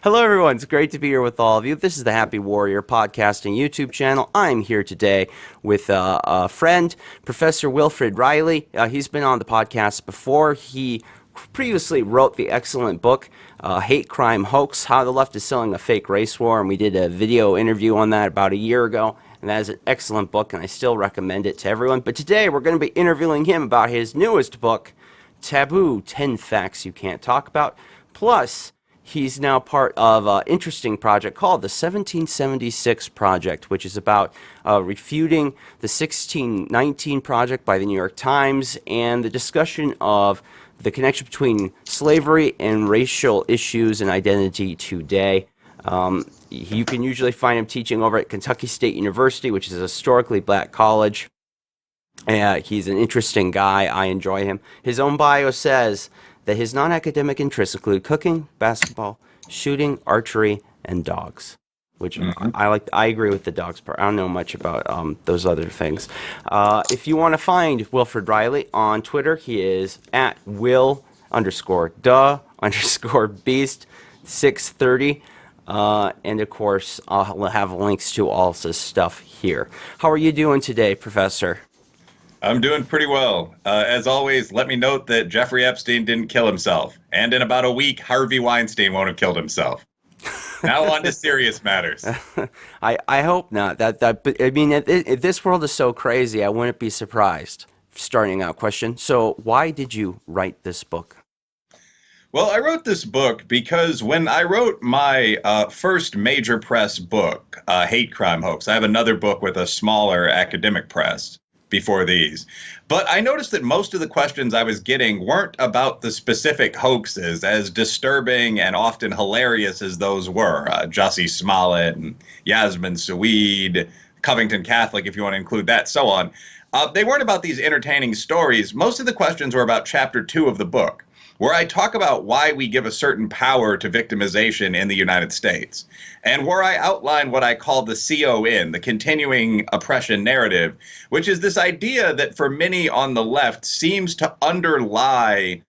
Hello, everyone. It's great to be here with all of you. This is the Happy Warrior podcasting YouTube channel. I'm here today with a friend, Professor Wilfred Reilly. He's been on the podcast before. He previously wrote the excellent book, Hate Crime Hoax, How the Left is Selling a Fake Race War, and we did a video interview on that about a year ago. And that is an excellent book, and I still recommend it to everyone. But today we're going to be interviewing him about his newest book, Taboo, 10 Facts You Can't Talk About. Plus, he's now part of an interesting project called the 1776 Project, which is about refuting the 1619 Project by the New York Times and the discussion of the connection between slavery and racial issues and identity today. You can usually find him teaching over at Kentucky State University, which is a historically black college. He's an interesting guy. I enjoy him. His own bio says that his non-academic interests include cooking, basketball, shooting, archery, and dogs, which I like. I agree with the dogs part. I don't know much about those other things. If you want to find Wilfred Reilly on Twitter, he is at Will_the_beast630. And of course, I'll have links to all this stuff here. How are you doing today, Professor? I'm doing pretty well. As always, let me note that Jeffrey Epstein didn't kill himself. And in about a week, Harvey Weinstein won't have killed himself. Now on to serious matters. I hope not. But I mean, if this world is so crazy, I wouldn't be surprised. Starting out question. So why did you write this book? Well, I wrote this book because when I wrote my first major press book, Hate Crime Hoax, I have another book with a smaller academic press before these. But I noticed that most of the questions I was getting weren't about the specific hoaxes, as disturbing and often hilarious as those were. Jussie Smollett and Yasmin Saweed, Covington Catholic, if you want to include that, so on. They weren't about these entertaining stories. Most of the questions were about chapter 2 of the book, where I talk about why we give a certain power to victimization in the United States, and where I outline what I call the CON, the continuing oppression narrative, which is this idea that for many on the left seems to underlie,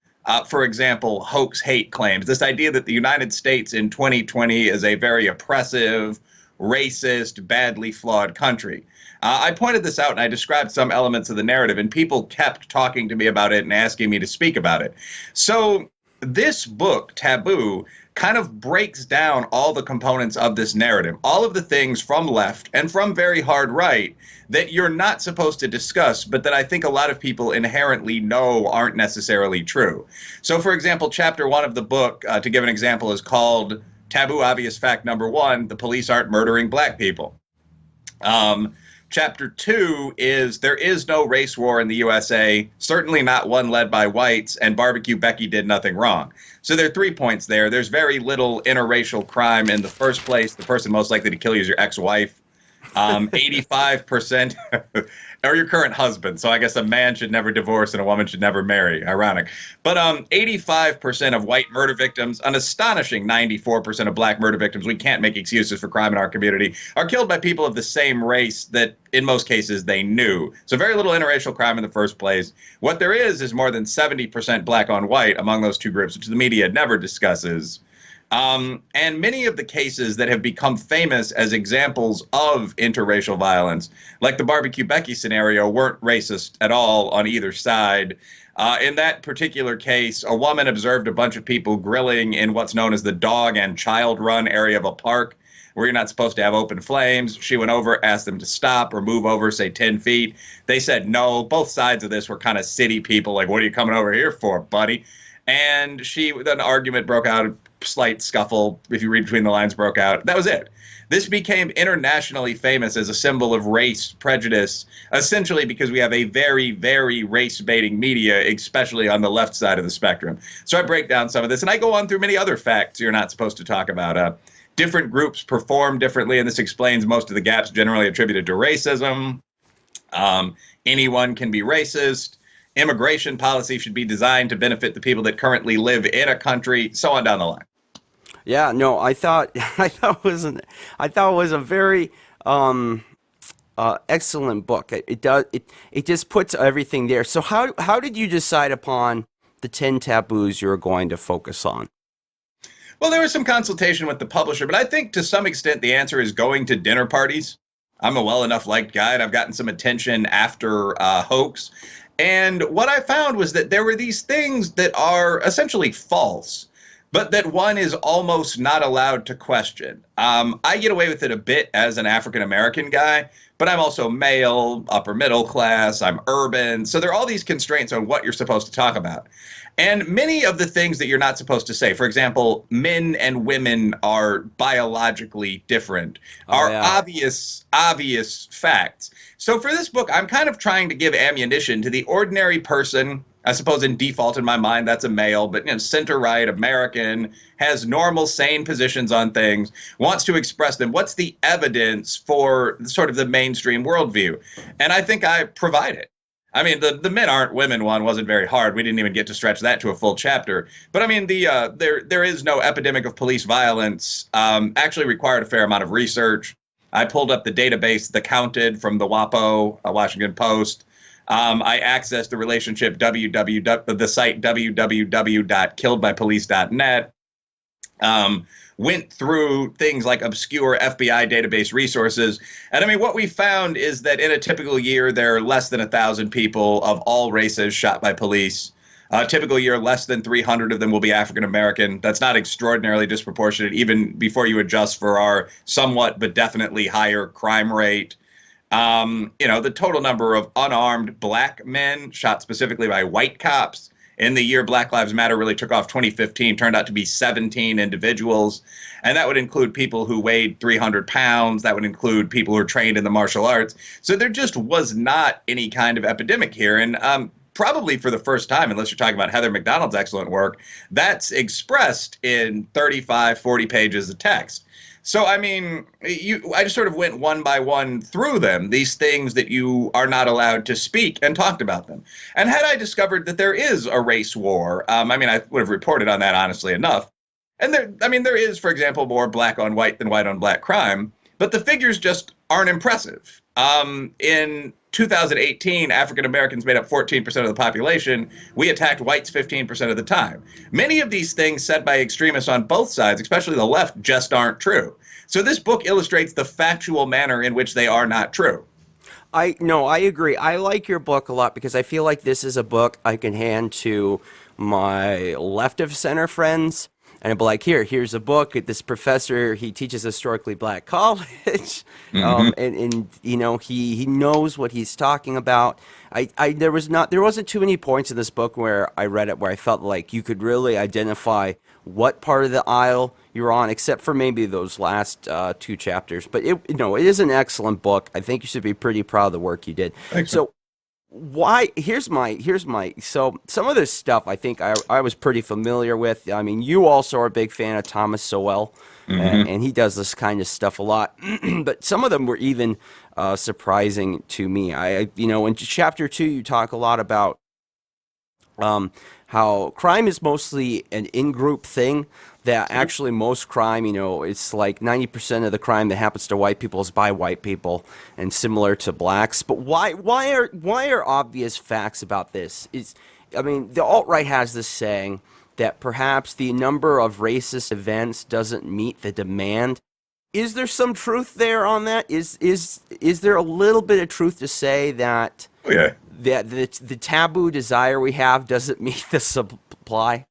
for example, hoax hate claims, this idea that the United States in 2020 is a very oppressive, racist, badly flawed country. I pointed this out and I described some elements of the narrative, and people kept talking to me about it and asking me to speak about it. So this book, Taboo, kind of breaks down all the components of this narrative, all of the things from left and from very hard right that you're not supposed to discuss, but that I think a lot of people inherently know aren't necessarily true. So, for example, chapter 1 of the book, to give an example, is called Taboo Obvious Fact Number 1, the police aren't murdering black people. Chapter 2 is there is no race war in the USA, certainly not one led by whites, and Barbecue Becky did nothing wrong. So there are 3 points there. There's very little interracial crime in the first place. The person most likely to kill you is your ex-wife. 85%, or your current husband. So I guess a man should never divorce and a woman should never marry. Ironic. But 85% of white murder victims, an astonishing 94% of black murder victims, we can't make excuses for crime in our community, are killed by people of the same race that in most cases they knew. So very little interracial crime in the first place. What there is more than 70% black on white among those two groups, which the media never discusses. And many of the cases that have become famous as examples of interracial violence, like the Barbecue Becky scenario, weren't racist at all on either side. In that particular case, a woman observed a bunch of people grilling in what's known as the dog and child run area of a park, where you're not supposed to have open flames. She went over, asked them to stop or move over, say 10 feet. They said no. Both sides of this were kind of city people, like, what are you coming over here for, buddy? And an argument broke out, a slight scuffle, if you read between the lines, broke out. That was it. This became internationally famous as a symbol of race prejudice, essentially because we have a very, very race-baiting media, especially on the left side of the spectrum. So I break down some of this, and I go on through many other facts you're not supposed to talk about. Different groups perform differently, and this explains most of the gaps generally attributed to racism. Anyone can be racist. Immigration policy should be designed to benefit the people that currently live in a country, so on down the line. Yeah, no, I thought it was a very excellent book. It just puts everything there. So how did you decide upon the 10 taboos you were going to focus on? Well, there was some consultation with the publisher, but I think to some extent the answer is going to dinner parties. I'm a well enough liked guy, and I've gotten some attention after Hoax. And what I found was that there were these things that are essentially false, but that one is almost not allowed to question. I get away with it a bit as an African American guy, but I'm also male, upper middle class, I'm urban. So there are all these constraints on what you're supposed to talk about. And many of the things that you're not supposed to say, for example, men and women are biologically different, Oh are yeah. obvious facts. So for this book, I'm kind of trying to give ammunition to the ordinary person. I suppose in default in my mind, that's a male, but center right American, has normal, sane positions on things, wants to express them. What's the evidence for sort of the mainstream worldview? And I think I provide it. I mean, the men aren't women one wasn't very hard. We didn't even get to stretch that to a full chapter. But I mean, there is no epidemic of police violence. Actually required a fair amount of research. I pulled up the database, the Counted from the WAPO, Washington Post. I accessed the relationship the site www.killedbypolice.net. Went through things like obscure FBI database resources. And I mean, what we found is that in a typical year, there are less than 1,000 people of all races shot by police. A typical year, less than 300 of them will be African American. That's not extraordinarily disproportionate, even before you adjust for our somewhat but definitely higher crime rate. The total number of unarmed black men shot specifically by white cops in the year Black Lives Matter really took off, 2015, turned out to be 17 individuals. And that would include people who weighed 300 pounds. That would include people who are trained in the martial arts. So there just was not any kind of epidemic here. And probably for the first time, unless you're talking about Heather McDonald's excellent work, that's expressed in 35, 40 pages of text. So, I mean, I just sort of went one by one through them, these things that you are not allowed to speak, and talked about them. And had I discovered that there is a race war, I mean, I would have reported on that honestly enough. And there is, for example, more black on white than white on black crime, but the figures just aren't impressive. In 2018, African Americans made up 14% of the population. We attacked whites 15% of the time. Many of these things said by extremists on both sides, especially the left, just aren't true. So this book illustrates the factual manner in which they are not true. I agree. I like your book a lot because I feel like this is a book I can hand to my left of center friends, and I'd be like, here's a book. This professor, he teaches historically black college, Hmm. and he knows what he's talking about. There wasn't too many points in this book where I read it where I felt like you could really identify what part of the aisle you're on, except for maybe those last two chapters. But it is an excellent book. I think you should be pretty proud of the work you did. Thanks, man. So why here's my so some of this stuff I think I was pretty familiar with. I mean, you also are a big fan of Thomas Sowell, Hmm. and he does this kind of stuff a lot. But some of them were even surprising to me. In chapter 2 you talk a lot about how crime is mostly an in-group thing. That actually most crime, it's like 90% of the crime that happens to white people is by white people, and similar to blacks. But why are obvious facts about this? I mean, the alt-right has this saying that perhaps the number of racist events doesn't meet the demand. Is there some truth there on that? Is there a little bit of truth to say that Oh, yeah. the taboo desire we have doesn't meet the supply?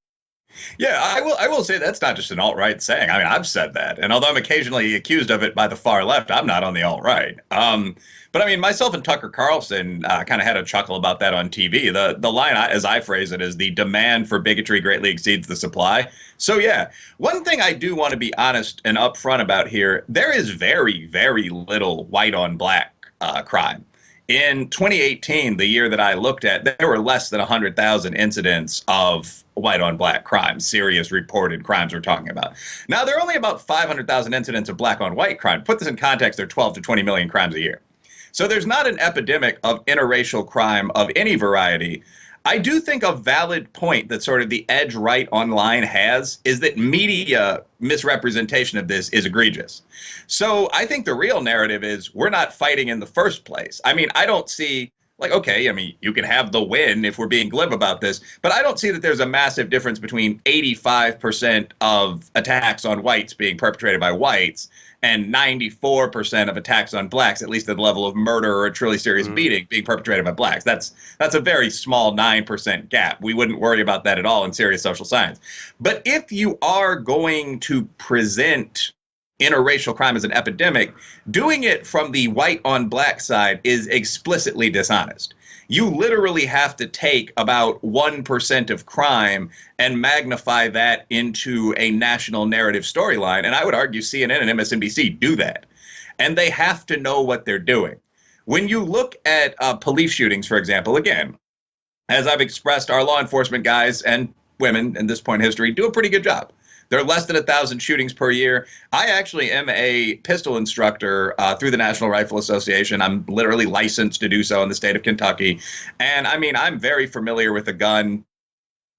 Yeah, I will say that's not just an alt-right saying. I mean, I've said that. And although I'm occasionally accused of it by the far left, I'm not on the alt-right. But I mean, myself and Tucker Carlson kind of had a chuckle about that on TV. The line, as I phrase it, is the demand for bigotry greatly exceeds the supply. So yeah, one thing I do want to be honest and upfront about here, there is very, very little white on black crime. In 2018, the year that I looked at, there were less than 100,000 incidents of white on black crimes, serious reported crimes we're talking about. Now, there are only about 500,000 incidents of black on white crime. Put this in context, there are 12 to 20 million crimes a year. So there's not an epidemic of interracial crime of any variety. I do think a valid point that sort of the edge right online has is that media misrepresentation of this is egregious. So I think the real narrative is we're not fighting in the first place. I mean, I don't see like, okay, I mean, you can have the win if we're being glib about this, but I don't see that there's a massive difference between 85% of attacks on whites being perpetrated by whites and 94% of attacks on blacks, at least at the level of murder or a truly serious beating, being perpetrated by blacks. That's a very small 9% gap. We wouldn't worry about that at all in serious social science. But if you are going to present interracial crime as an epidemic, doing it from the white on black side is explicitly dishonest. You literally have to take about 1% of crime and magnify that into a national narrative storyline. And I would argue CNN and MSNBC do that. And they have to know what they're doing. When you look at police shootings, for example, again, as I've expressed, our law enforcement guys and women in this point in history do a pretty good job. There are less than 1,000 shootings per year. I actually am a pistol instructor through the National Rifle Association. I'm literally licensed to do so in the state of Kentucky. And I mean, I'm very familiar with a gun,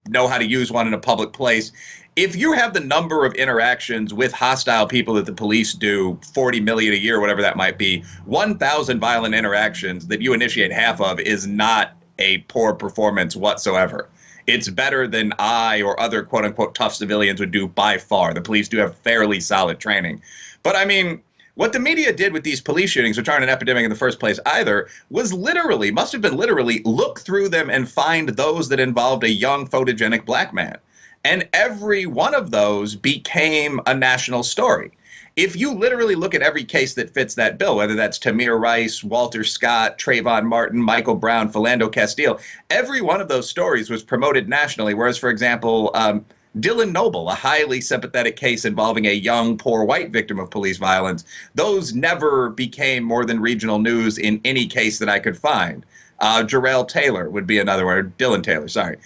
know how to use one in a public place. If you have the number of interactions with hostile people that the police do, 40 million a year, whatever that might be, 1,000 violent interactions that you initiate half of is not a poor performance whatsoever. It's better than I or other quote unquote tough civilians would do by far. The police do have fairly solid training. But I mean, what the media did with these police shootings, which aren't an epidemic in the first place either, was literally, must have been literally, look through them and find those that involved a young photogenic black man. And every one of those became a national story. If you literally look at every case that fits that bill, whether that's Tamir Rice, Walter Scott, Trayvon Martin, Michael Brown, Philando Castile, every one of those stories was promoted nationally. Whereas, for example, Dylan Noble, a highly sympathetic case involving a young, poor white victim of police violence, those never became more than regional news in any case that I could find. Jarrell Taylor would be another one, or Dylan Taylor, sorry.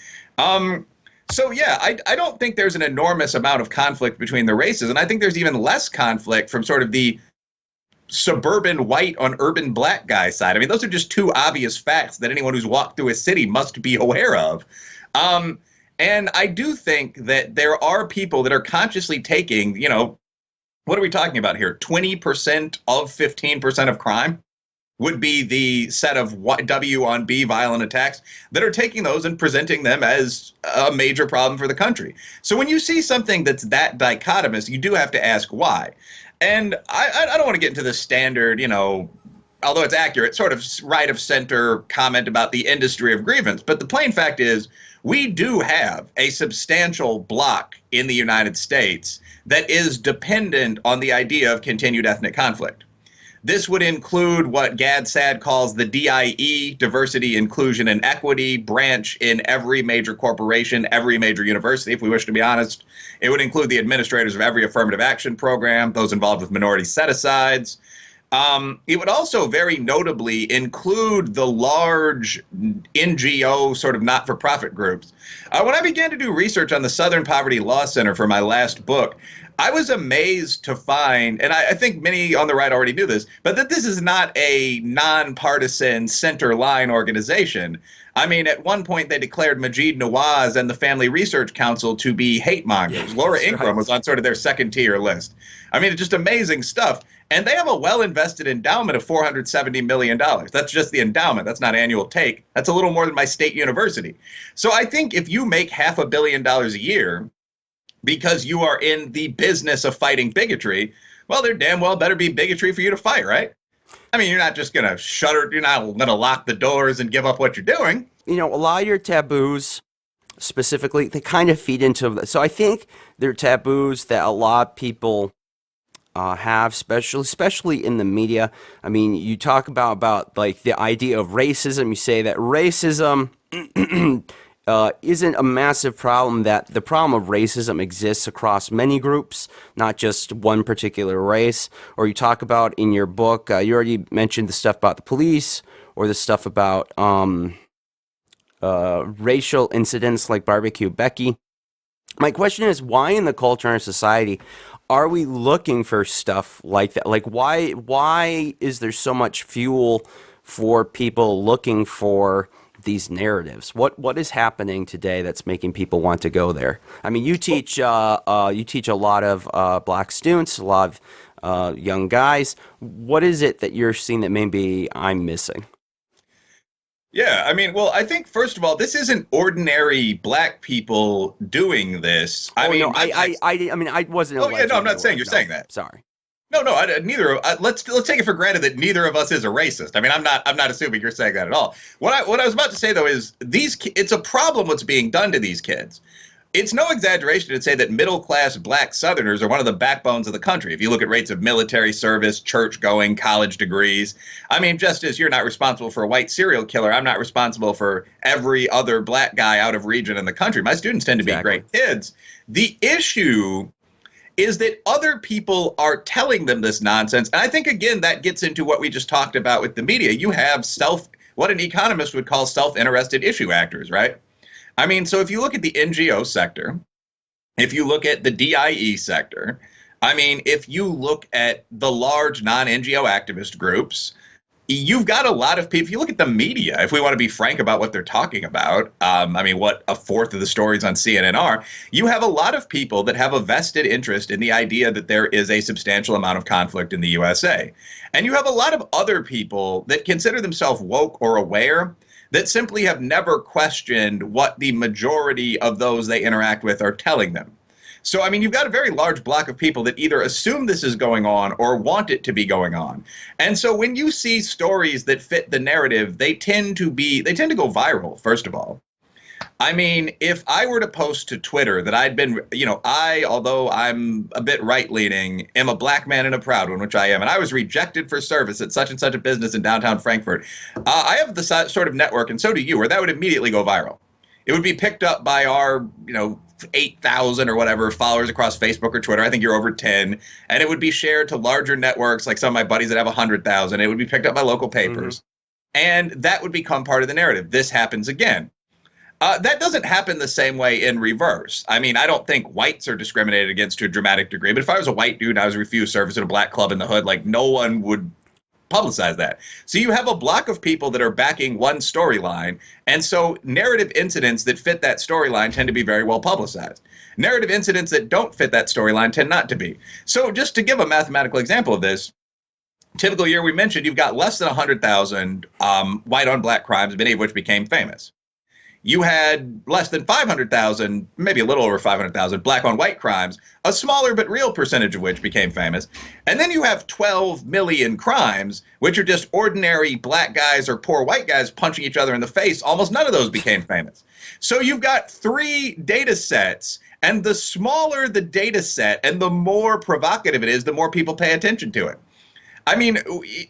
So, yeah, I don't think there's an enormous amount of conflict between the races. And I think there's even less conflict from sort of the suburban white on urban black guy side. I mean, those are just two obvious facts that anyone who's walked through a city must be aware of. And I do think that there are people that are consciously taking, you know, what are we talking about here? 20% of 15% of crime would be the set of W on B violent attacks that are taking those and presenting them as a major problem for the country. So when you see something that's that dichotomous, you do have to ask why. And I don't want to get into the standard, you know, although it's accurate, sort of right of center comment about the industry of grievance. But the plain fact is, we do have a substantial block in the United States that is dependent on the idea of continued ethnic conflict. This would include what Gad Saad calls the DIE, diversity, inclusion, and equity branch in every major corporation, every major university, if we wish to be honest. It would include the administrators of every affirmative action program, those involved with minority set-asides. It would also very notably include the large NGO sort of not-for-profit groups. When I began to do research on the Southern Poverty Law Center for my last book, I was amazed to find, and I think many on the right already knew this, but that this is not a nonpartisan center-line organization. I mean, at one point they declared Majid Nawaz and the Family Research Council to be hate mongers. Yeah, Laura Ingraham was on sort of their second-tier list. I mean, it's just amazing stuff. And they have a well-invested endowment of $470 million. That's just the endowment. That's not annual take. That's a little more than my state university. So I think if you make $500 million a year because you are in the business of fighting bigotry, well, there damn well better be bigotry for you to fight, right? I mean, you're not just going to shutter, you're not going to lock the doors and give up what you're doing. You know, a lot of your taboos, specifically, they kind of feed into, so I think they're taboos that a lot of people have, especially in the media. I mean, you talk about like the idea of racism. You say that racism isn't a massive problem, that the problem of racism exists across many groups, not just one particular race. Or you talk about in your book, you already mentioned the stuff about the police or the stuff about racial incidents like Barbecue Becky. My question is, why in the culture and society are we looking for stuff like that? Like, why is there so much fuel for people looking for these narratives? What is happening today that's making people want to go there? I mean, you teach a lot of black students, a lot of young guys. What is it that you're seeing that maybe I'm missing? Yeah, I mean, well, I think first of all, this isn't ordinary black people doing this. I Oh no, mean, my black. I mean, I wasn't Oh yeah, no, I'm alleging not you saying were. you're No, saying that. sorry. No, no, neither. Let's take it for granted that neither of us is a racist. I mean, I'm not assuming you're saying that at all. What I was about to say though is it's a problem what's being done to these kids. It's no exaggeration to say that middle class black Southerners are one of the backbones of the country. If you look at rates of military service, church going, college degrees, I mean, just as you're not responsible for a white serial killer, I'm not responsible for every other black guy out of region in the country. My students tend to be Exactly. great kids. The issue is that other people are telling them this nonsense. And I think, again, that gets into what we just talked about with the media. You have what an economist would call self interested issue actors, right? I mean, so if you look at the NGO sector, if you look at the DIE sector, I mean, if you look at the large non NGO activist groups, you've got a lot of people. If you look at the media, if we want to be frank about what they're talking about, I mean, what a fourth of the stories on CNN are, you have a lot of people that have a vested interest in the idea that there is a substantial amount of conflict in the USA. And you have a lot of other people that consider themselves woke or aware that simply have never questioned what the majority of those they interact with are telling them. So, I mean, you've got a very large block of people that either assume this is going on or want it to be going on. And so when you see stories that fit the narrative, they tend to go viral, first of all. I mean, if I were to post to Twitter that I'd been, although I'm a bit right leaning, am a black man and a proud one, which I am, and I was rejected for service at such and such a business in downtown Frankfurt, I have the sort of network, and so do you, where that would immediately go viral. It would be picked up by our, 8,000 or whatever followers across Facebook or Twitter. I think you're over 10. And it would be shared to larger networks like some of my buddies that have 100,000. It would be picked up by local Hmm. papers. And that would become part of the narrative. This happens again. That doesn't happen the same way in reverse. I mean, I don't think whites are discriminated against to a dramatic degree, but if I was a white dude and I was refused service at a black club in the hood, like no one would publicize that. So you have a block of people that are backing one storyline, and so narrative incidents that fit that storyline tend to be very well publicized. Narrative incidents that don't fit that storyline tend not to be. So just to give a mathematical example of this, typical year we mentioned, you've got less than 100,000 white on black crimes, many of which became famous. You had less than 500,000, maybe a little over 500,000 black on white crimes, a smaller but real percentage of which became famous. And then you have 12 million crimes, which are just ordinary black guys or poor white guys punching each other in the face. Almost none of those became famous. So you've got three data sets, and the smaller the data set and the more provocative it is, the more people pay attention to it. I mean,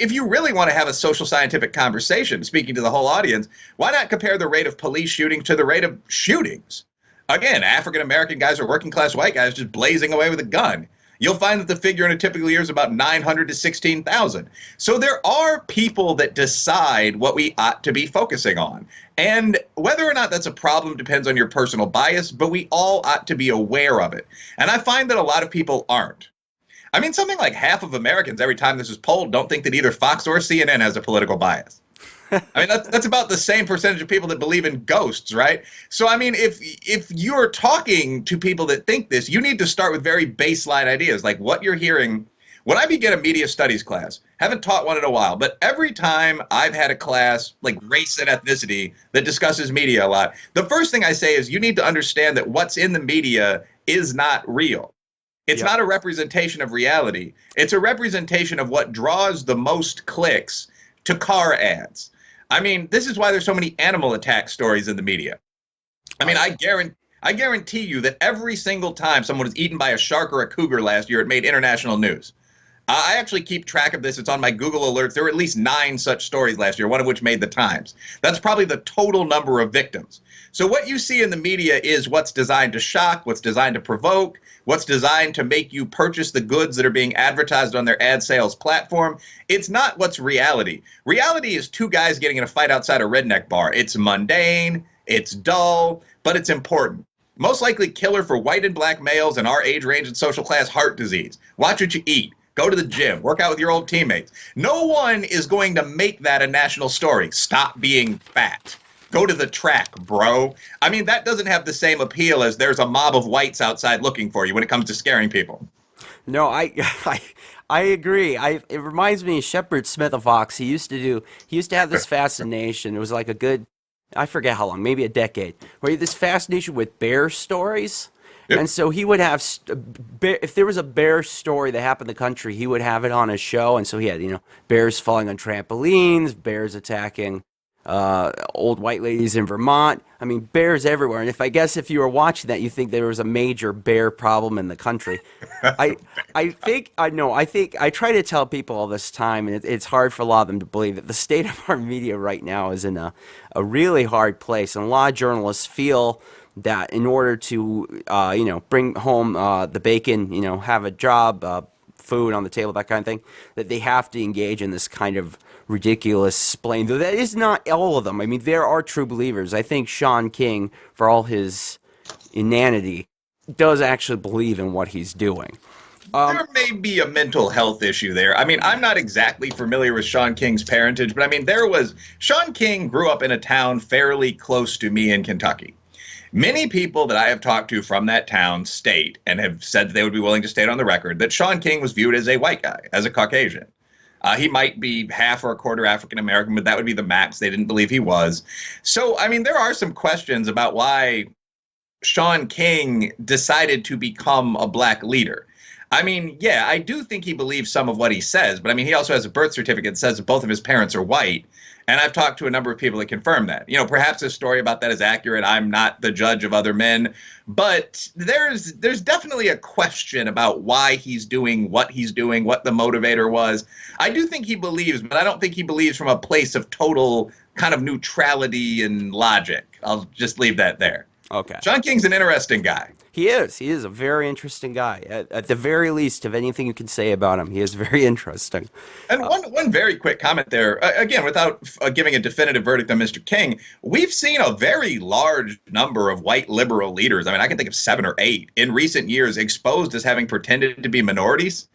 if you really want to have a social scientific conversation, speaking to the whole audience, why not compare the rate of police shootings to the rate of shootings? Again, African American guys or working class white guys just blazing away with a gun. You'll find that the figure in a typical year is about 900 to 16,000. So there are people that decide what we ought to be focusing on. And whether or not that's a problem depends on your personal bias, but we all ought to be aware of it. And I find that a lot of people aren't. I mean, something like half of Americans, every time this is polled, don't think that either Fox or CNN has a political bias. I mean, that's about the same percentage of people that believe in ghosts, right? So, I mean, if you're talking to people that think this, you need to start with very baseline ideas, like what you're hearing. When I begin a media studies class, haven't taught one in a while, but every time I've had a class like race and ethnicity that discusses media a lot, the first thing I say is you need to understand that what's in the media is not real. It's Yep. not a representation of reality. It's a representation of what draws the most clicks to car ads. I mean, this is why there's so many animal attack stories in the media. I mean, I I guarantee you that every single time someone was eaten by a shark or a cougar last year, it made international news. I actually keep track of this. It's on my Google alerts. There were at least 9 such stories last year, one of which made the Times. That's probably the total number of victims. So what you see in the media is what's designed to shock, what's designed to provoke, what's designed to make you purchase the goods that are being advertised on their ad sales platform. It's not what's reality. Reality is 2 guys getting in a fight outside a redneck bar. It's mundane, it's dull, but it's important. Most likely killer for white and black males in our age range and social class: heart disease. Watch what you eat. Go to the gym, work out with your old teammates. No one is going to make that a national story. Stop being fat. Go to the track, bro. I mean, that doesn't have the same appeal as there's a mob of whites outside looking for you when it comes to scaring people. No, I, I agree. It reminds me of Shepard Smith of Fox. He used to have this fascination. It was like a good, I forget how long, maybe a decade, where he had this fascination with bear stories. Yep. And so he would have, if there was a bear story that happened in the country, he would have it on his show. And so he had, bears falling on trampolines, bears attacking old white ladies in Vermont. I mean, bears everywhere. And if you were watching that, you think there was a major bear problem in the country. I I think I try to tell people all this time, and it's hard for a lot of them to believe that the state of our media right now is in a really hard place, and a lot of journalists feel that in order to bring home the bacon, have a job, food on the table, that kind of thing, that they have to engage in this kind of ridiculous splain. Though that is not all of them. I mean, there are true believers. I think Shaun King, for all his inanity, does actually believe in what he's doing. There may be a mental health issue there. I mean, I'm not exactly familiar with Shaun King's parentage, but I mean, Shaun King grew up in a town fairly close to me in Kentucky. Many people that I have talked to from that town state and have said that they would be willing to state on the record that Shaun King was viewed as a white guy, as a Caucasian. He might be half or a quarter African American, but that would be the max. They didn't believe he was. So, I mean, there are some questions about why Shaun King decided to become a black leader. I mean, yeah, I do think he believes some of what he says, but I mean, he also has a birth certificate that says that both of his parents are white. And I've talked to a number of people that confirm that. Perhaps a story about that is accurate. I'm not the judge of other men, but there's definitely a question about why he's doing, what the motivator was. I do think he believes, but I don't think he believes from a place of total kind of neutrality and logic. I'll just leave that there. Okay. Shaun King's an interesting guy. He is. He is a very interesting guy. At the very least, of anything you can say about him, he is very interesting. And one very quick comment there, again, without giving a definitive verdict on Mr. King, we've seen a very large number of white liberal leaders. I mean, I can think of 7 or 8 in recent years exposed as having pretended to be minorities.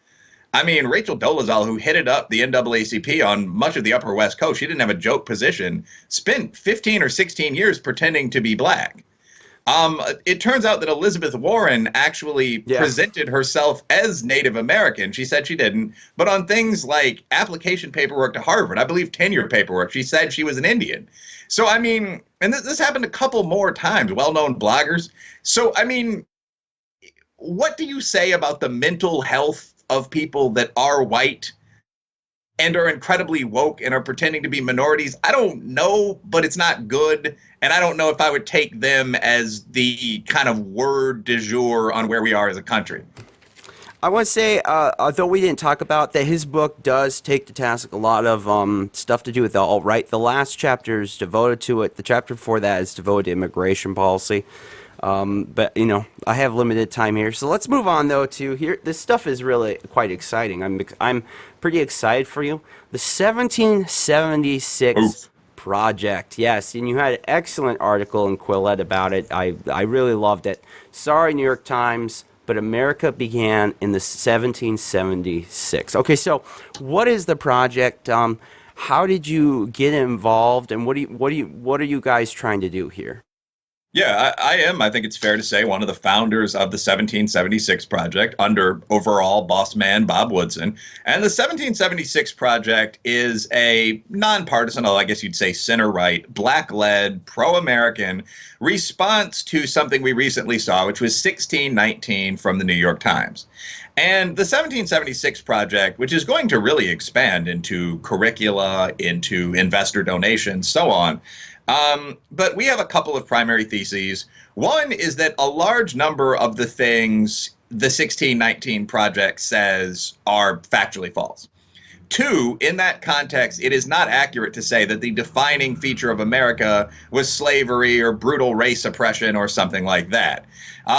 I mean, Rachel Dolezal, who headed up the NAACP on much of the Upper West Coast, she didn't have a joke position, spent 15 or 16 years pretending to be black. It turns out that Elizabeth Warren actually presented herself as Native American. She said she didn't, but on things like application paperwork to Harvard, I believe tenure paperwork, she said she was an Indian. So, I mean, and this happened a couple more times, well-known bloggers. So, I mean, what do you say about the mental health of people that are white and are incredibly woke and are pretending to be minorities? I don't know, but it's not good. And I don't know if I would take them as the kind of word du jour on where we are as a country. I want to say, although we didn't talk about that, his book does take to task a lot of stuff to do with the alt-right. The last chapter is devoted to it. The chapter before that is devoted to immigration policy. But, I have limited time here. So let's move on, though, to here. This stuff is really quite exciting. I'm pretty excited for you. The 1776 Oof. Project. Yes, and you had an excellent article in Quillette about it. I really loved it. Sorry, New York Times, but America began in the 1776. Okay, so what is the project? How did you get involved, and what are you guys trying to do here? Yeah, I am. I think it's fair to say one of the founders of the 1776 Project under overall boss man Bob Woodson. And the 1776 Project is a nonpartisan, I guess you'd say center-right, black-led, pro-American response to something we recently saw, which was 1619 from the New York Times. And the 1776 Project, which is going to really expand into curricula, into investor donations, so on. But we have a couple of primary theses. One is that a large number of the things the 1619 Project says are factually false. 2, in that context, it is not accurate to say that the defining feature of America was slavery or brutal race oppression or something like that.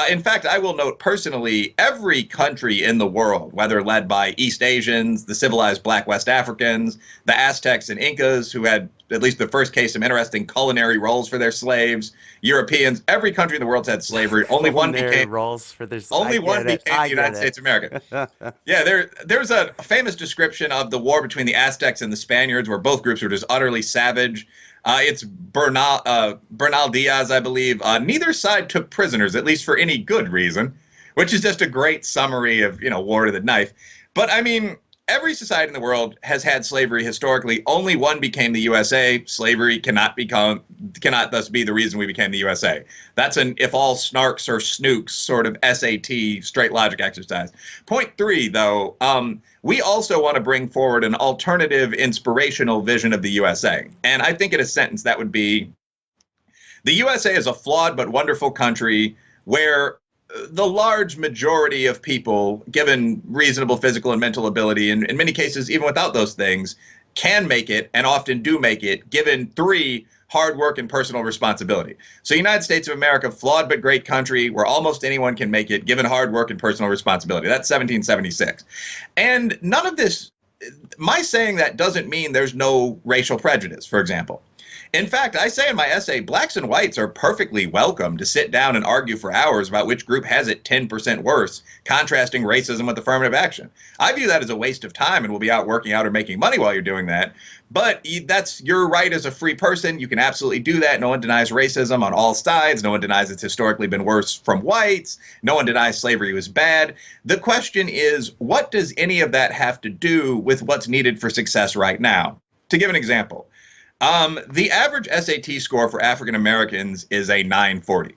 In fact, I will note personally, every country in the world, whether led by East Asians, the civilized Black West Africans, the Aztecs and Incas, who had at least the first case some interesting culinary roles for their slaves, Europeans, every country in the world's had slavery. Only one became roles for their. Only one became the United States of America. Yeah, there's a famous description of the war between the Aztecs and the Spaniards, where both groups were just utterly savage. It's Bernal Diaz, I believe. Neither side took prisoners, at least for any good reason. which is just a great summary of, war to the knife. But I mean, every society in the world has had slavery historically. Only one became the USA. Slavery cannot thus be the reason we became the USA. That's an if all snarks or snooks sort of SAT straight logic exercise. Point three, though, we also want to bring forward an alternative, inspirational vision of the USA. And I think in a sentence that would be, the USA is a flawed but wonderful country where the large majority of people, given reasonable physical and mental ability, and in many cases, even without those things, can make it and often do make it, given three, hard work and personal responsibility. So United States of America, flawed but great country where almost anyone can make it, given hard work and personal responsibility. That's 1776. And none of this, my saying that doesn't mean there's no racial prejudice, for example. In fact, I say in my essay, blacks and whites are perfectly welcome to sit down and argue for hours about which group has it 10% worse, contrasting racism with affirmative action. I view that as a waste of time and will be out working out or making money while you're doing that. But that's your right as a free person. You can absolutely do that. No one denies racism on all sides. No one denies it's historically been worse from whites. No one denies slavery was bad. The question is, what does any of that have to do with what's needed for success right now? To give an example, the average SAT score for African Americans is a 940.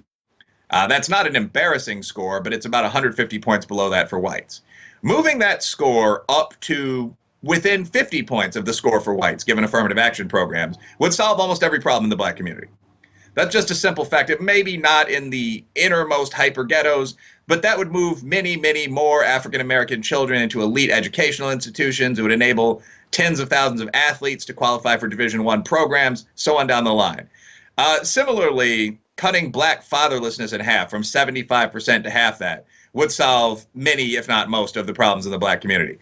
That's not an embarrassing score, but it's about 150 points below that for whites. Moving that score up to within 50 points of the score for whites, given affirmative action programs, would solve almost every problem in the black community. That's just a simple fact. It may be not in the innermost hyper ghettos, but that would move many, many more African American children into elite educational institutions. It would enable tens of thousands of athletes to qualify for Division I programs, so on down the line. Similarly, cutting black fatherlessness in half, from 75% to half that, would solve many, if not most, of the problems in the black community.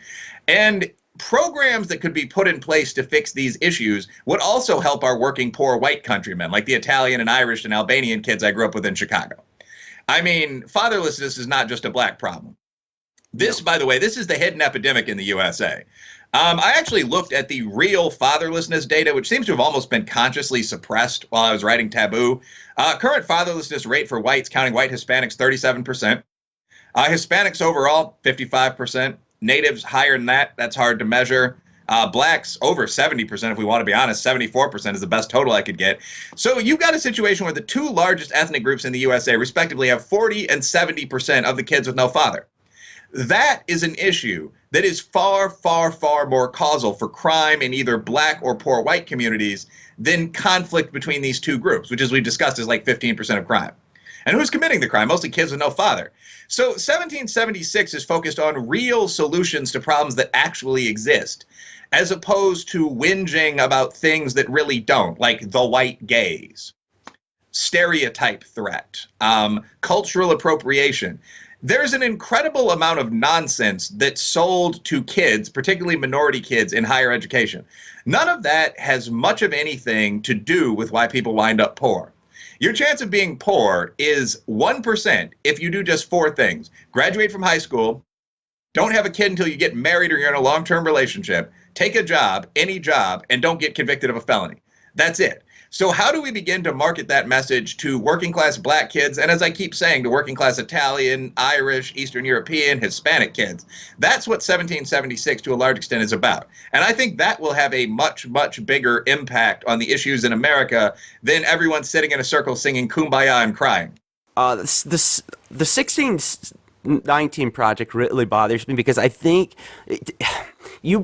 And programs that could be put in place to fix these issues would also help our working poor white countrymen, like the Italian and Irish and Albanian kids I grew up with in Chicago. I mean, fatherlessness is not just a black problem. This, by the way, this is the hidden epidemic in the USA. I actually looked at the real fatherlessness data, which seems to have almost been consciously suppressed while I was writing Taboo. Current fatherlessness rate for whites, counting white Hispanics, 37%. Hispanics overall, 55%. Natives higher than that. That's hard to measure. Blacks over 70%, if we want to be honest. 74% is the best total I could get. So you've got a situation where the two largest ethnic groups in the USA, respectively, have 40 and 70% of the kids with no father. That is an issue that is far, far, far more causal for crime in either black or poor white communities than conflict between these two groups, which, as we've discussed, is like 15% of crime. And who's committing the crime? Mostly kids with no father. So 1776 is focused on real solutions to problems that actually exist, as opposed to whinging about things that really don't, like the white gaze, stereotype threat, cultural appropriation. There's an incredible amount of nonsense that's sold to kids, particularly minority kids, in higher education. None of that has much of anything to do with why people wind up poor. Your chance of being poor is 1% if you do just four things: graduate from high school, don't have a kid until you get married or you're in a long-term relationship, take a job, any job, and don't get convicted of a felony. That's it. So how do we begin to market that message to working class black kids? And as I keep saying, to working class Italian, Irish, Eastern European, Hispanic kids? That's what 1776 to a large extent is about. And I think that will have a much, much bigger impact on the issues in America than everyone sitting in a circle singing Kumbaya and crying. The 1619 project really bothers me because I think you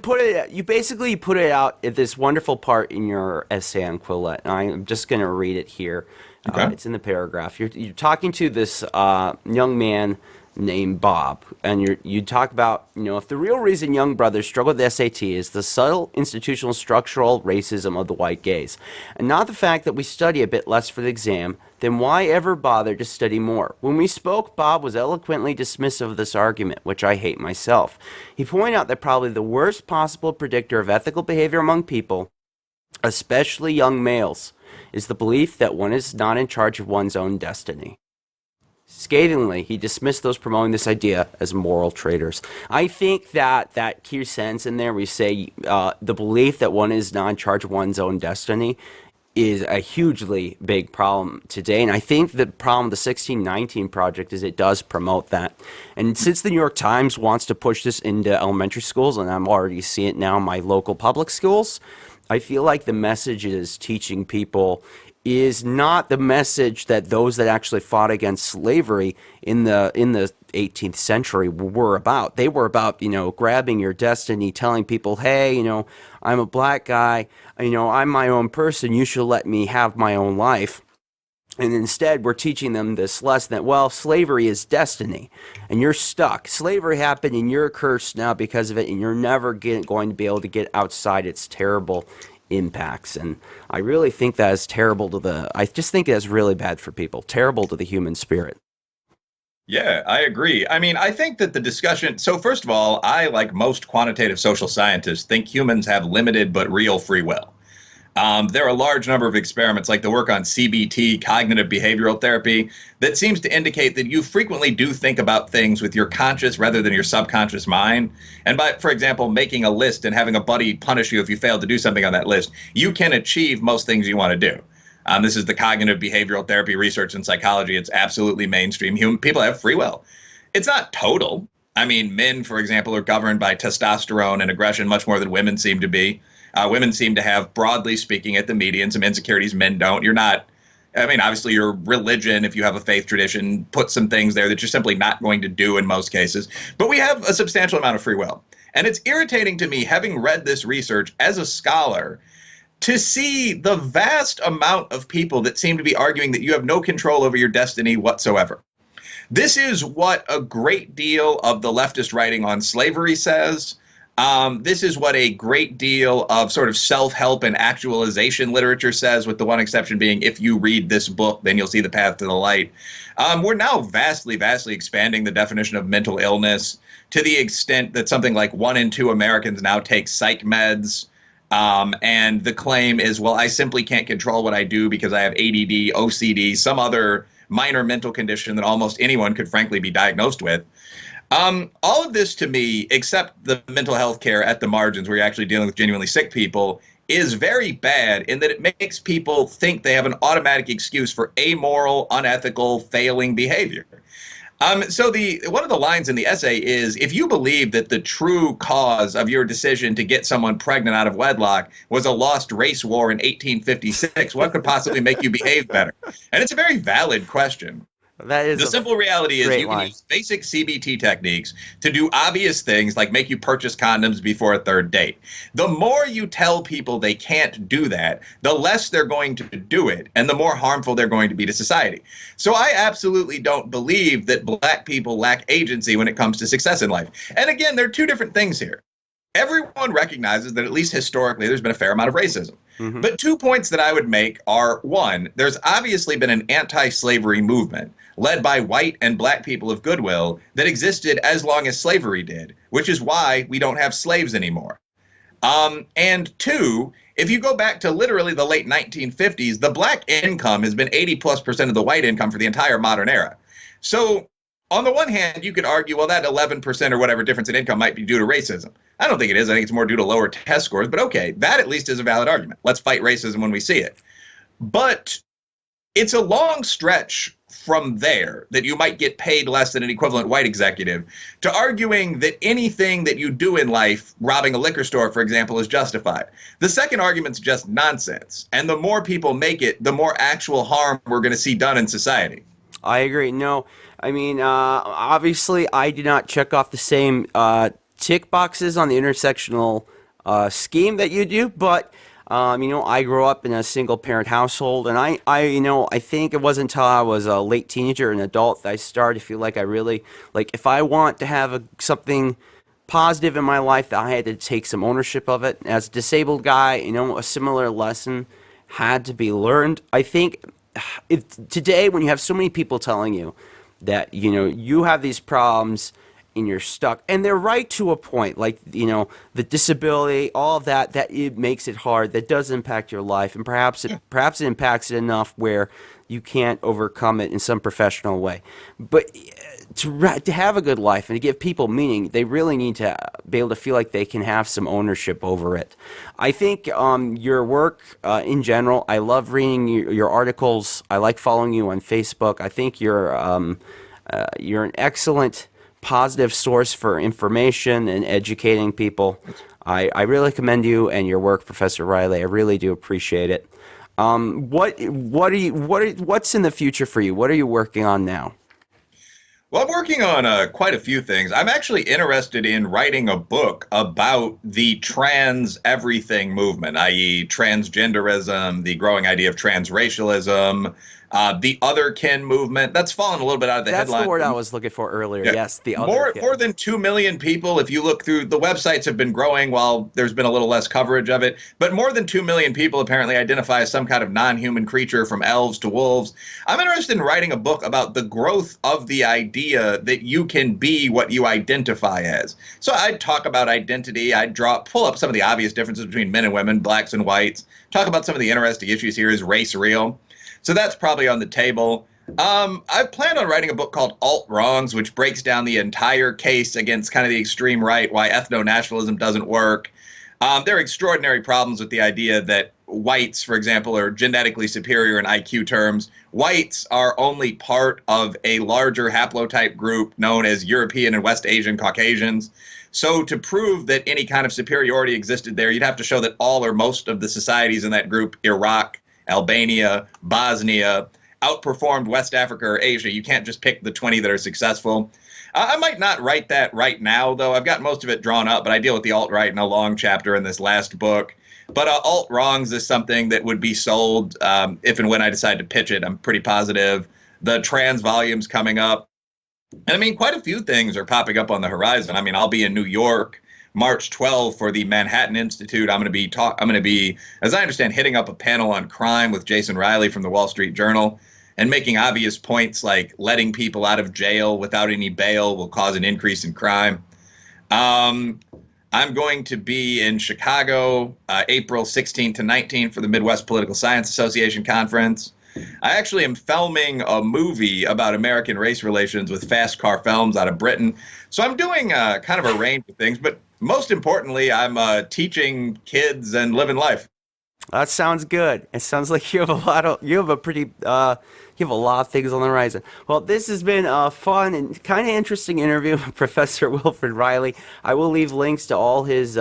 basically put it out at this wonderful part in your essay on Quillette. And I'm just going to read it here. Okay. It's in the paragraph. You're talking to this young man named Bob, and you talk about, if the real reason young brothers struggle with the SAT is the subtle institutional structural racism of the white gaze, and not the fact that we study a bit less for the exam, then why ever bother to study more? When we spoke, Bob was eloquently dismissive of this argument, which I hate myself. He pointed out that probably the worst possible predictor of ethical behavior among people, especially young males, is the belief that one is not in charge of one's own destiny. Scathingly, he dismissed those promoting this idea as moral traitors. I think that key sentence in there, we say the belief that one is not in charge of one's own destiny, is a hugely big problem today. And I think the problem with the 1619 Project is it does promote that. And since the New York Times wants to push this into elementary schools, and I'm already seeing it now in my local public schools, I feel like the message it is teaching people is not the message that those that actually fought against slavery in the 18th century were about. They were about, grabbing your destiny, telling people, hey, I'm a black guy, I'm my own person, you should let me have my own life. And instead, we're teaching them this lesson that, well, slavery is destiny, and you're stuck. Slavery happened, and you're cursed now because of it, and you're never going to be able to get outside its terrible impacts. And I really think that is terrible I just think that's really bad for people, terrible to the human spirit. Yeah, I agree. I mean, I think that the discussion. So, first of all, I, like most quantitative social scientists, think humans have limited but real free will. There are a large number of experiments, like the work on CBT, cognitive behavioral therapy, that seems to indicate that you frequently do think about things with your conscious rather than your subconscious mind. And by, for example, making a list and having a buddy punish you if you fail to do something on that list, you can achieve most things you want to do. This is the cognitive behavioral therapy research in psychology. It's absolutely mainstream. People have free will. It's not total. I mean, men, for example, are governed by testosterone and aggression much more than women seem to be. Women seem to have, broadly speaking, at the median, some insecurities men don't. You're not, I mean, obviously your religion, if you have a faith tradition, puts some things there that you're simply not going to do in most cases. But we have a substantial amount of free will. And it's irritating to me, having read this research as a scholar, to see the vast amount of people that seem to be arguing that you have no control over your destiny whatsoever. This is what a great deal of the leftist writing on slavery says. This is what a great deal of sort of self-help and actualization literature says, with the one exception being, if you read this book, then you'll see the path to the light. We're now vastly, vastly expanding the definition of mental illness to the extent that something like 1 in 2 Americans now take psych meds. And the claim is, well, I simply can't control what I do because I have ADD, OCD, some other minor mental condition that almost anyone could frankly be diagnosed with. All of this to me, except the mental health care at the margins where you're actually dealing with genuinely sick people, is very bad in that it makes people think they have an automatic excuse for amoral, unethical, failing behavior. So one of the lines in the essay is, if you believe that the true cause of your decision to get someone pregnant out of wedlock was a lost race war in 1856, what could possibly make you behave better? And it's a very valid question. That is The simple reality is you can line. use basic CBT techniques to do obvious things like make you purchase condoms before a third date. The more you tell people they can't do that, the less they're going to do it, and the more harmful they're going to be to society. So I absolutely don't believe that black people lack agency when it comes to success in life. And again, there are two different things here. Everyone recognizes that at least historically there's been a fair amount of racism. Mm-hmm. But 2 points that I would make are, one, there's obviously been an anti-slavery movement led by white and black people of goodwill that existed as long as slavery did, which is why we don't have slaves anymore. And 2, if you go back to literally the late 1950s, the black income has been 80+% of the white income for the entire modern era. So on the one hand, you could argue, well, that 11% or whatever difference in income might be due to racism. I don't think it is. I think it's more due to lower test scores. But okay, that at least is a valid argument. Let's fight racism when we see it. But it's a long stretch from there that you might get paid less than an equivalent white executive to arguing that anything that you do in life, robbing a liquor store, for example, is justified. The second argument's just nonsense. And the more people make it, the more actual harm we're going to see done in society. I agree. No, I mean, obviously, I did not check off the same tick boxes on the intersectional scheme that you do, but I grew up in a single-parent household, and I think it wasn't until I was a late teenager and adult that I started to feel like I really, like, if I want to have something positive in my life, that I had to take some ownership of it. As a disabled guy, a similar lesson had to be learned. I think today, when you have so many people telling you that you have these problems and you're stuck, and they're right to a point, like the disability, all of that it makes it hard, that does impact your life, and perhaps it impacts it enough where you can't overcome it in some professional way. But to have a good life and to give people meaning, they really need to be able to feel like they can have some ownership over it. I think your work in general, I love reading your articles. I like following you on Facebook. I think you're an excellent positive source for information and educating people. I really commend you and your work, Professor Reilly. I really do appreciate it. What's in the future for you? What are you working on now? Well, I'm working on quite a few things. I'm actually interested in writing a book about the trans everything movement, i.e., transgenderism, the growing idea of transracialism, the other kin movement. That's fallen a little bit out of the That's the headlines. word I was looking for earlier. Yeah. Yes, the other More kid. more than 2 million people, if you look through the websites have been growing while there's been a little less coverage of it, but more than 2 million people apparently identify as some kind of non-human creature from elves to wolves. I'm interested in writing a book about the growth of the idea that you can be what you identify as. So I'd talk about identity, pull up some of the obvious differences between men and women, blacks and whites, talk about some of the interesting issues here. Is race real? So that's probably on the table. I plan on writing a book called Alt Wrongs, which breaks down the entire case against kind of the extreme right, why ethno-nationalism doesn't work. There are extraordinary problems with the idea that whites, for example, are genetically superior in IQ terms. Whites are only part of a larger haplotype group known as European and West Asian Caucasians. So to prove that any kind of superiority existed there, you'd have to show that all or most of the societies in that group, Iraq, Albania, Bosnia, outperformed West Africa or Asia. You can't just pick the 20 that are successful. I might not write that right now, though. I've got most of it drawn up, but I deal with the alt-right in a long chapter in this last book. But Alt Wrongs is something that would be sold if and when I decide to pitch it. I'm pretty positive. The trans volume's coming up. And I mean, quite a few things are popping up on the horizon. I mean, I'll be in New York March 12th for the Manhattan Institute. I'm going to be, as I understand, hitting up a panel on crime with Jason Riley from the Wall Street Journal and making obvious points like letting people out of jail without any bail will cause an increase in crime. I'm going to be in Chicago, April 16th to 19th for the Midwest Political Science Association conference. I actually am filming a movie about American race relations with Fast Car Films out of Britain. So I'm doing kind of a range of things, but most importantly, I'm teaching kids and living life. That sounds good. It sounds like you have a lot of things on the horizon. Well, this has been a fun and kind of interesting interview with Professor Wilfred Reilly. I will leave links to all his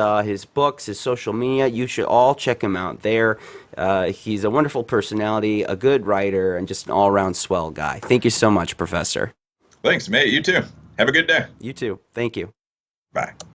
books, his social media. You should all check him out there. He's a wonderful personality, a good writer, and just an all-around swell guy. Thank you so much, Professor. Thanks, mate. You too. Have a good day. You too. Thank you. Bye.